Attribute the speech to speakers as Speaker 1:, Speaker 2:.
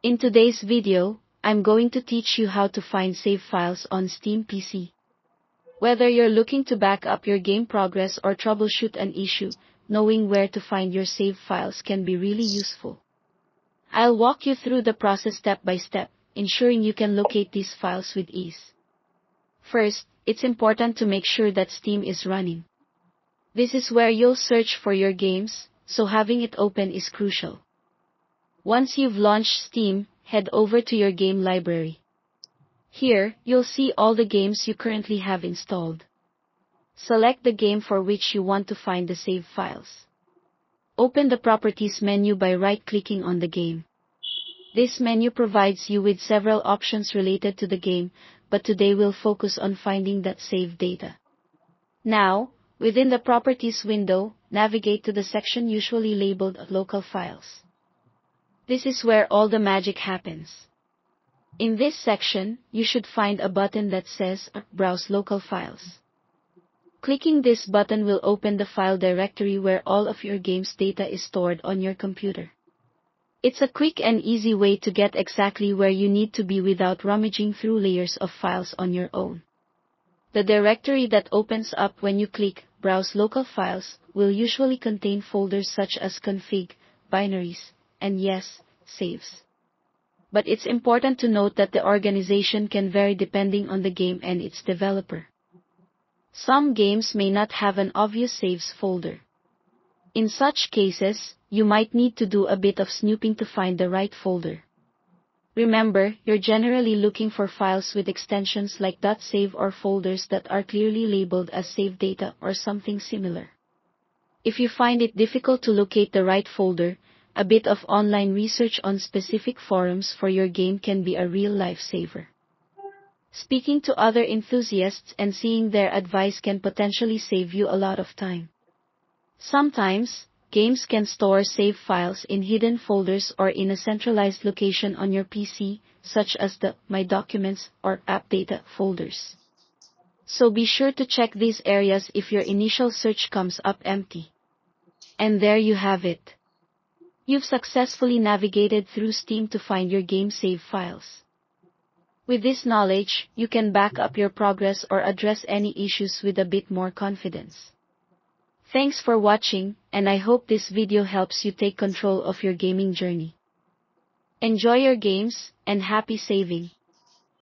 Speaker 1: In today's video, I'm going to teach you how to find save files on Steam PC. Whether you're looking to back up your game progress or troubleshoot an issue, knowing where to find your save files can be really useful. I'll walk you through the process step by step, ensuring you can locate these files with ease. First, it's important to make sure that Steam is running. This is where you'll search for your games, so having it open is crucial. Once you've launched Steam, head over to your game library. Here, you'll see all the games you currently have installed. Select the game for which you want to find the save files. Open the Properties menu by right-clicking on the game. This menu provides you with several options related to the game, but today we'll focus on finding that save data. Now, within the Properties window, navigate to the section usually labeled Local Files. This is where all the magic happens. In this section, you should find a button that says Browse Local Files. Clicking this button will open the file directory where all of your game's data is stored on your computer. It's a quick and easy way to get exactly where you need to be without rummaging through layers of files on your own. The directory that opens up when you click Browse Local Files will usually contain folders such as config, binaries, and yes, saves. But it's important to note that the organization can vary depending on the game and its developer. Some games may not have an obvious saves folder. In such cases, you might need to do a bit of snooping to find the right folder. Remember, you're generally looking for files with extensions like .save or folders that are clearly labeled as save data or something similar. If you find it difficult to locate the right folder, a bit of online research on specific forums for your game can be a real lifesaver. Speaking to other enthusiasts and seeing their advice can potentially save you a lot of time. Sometimes, games can store save files in hidden folders or in a centralized location on your PC, such as the My Documents or App Data folders. So be sure to check these areas if your initial search comes up empty. And there you have it. You've successfully navigated through Steam to find your game save files. With this knowledge, you can back up your progress or address any issues with a bit more confidence. Thanks for watching, and I hope this video helps you take control of your gaming journey. Enjoy your games, and happy saving!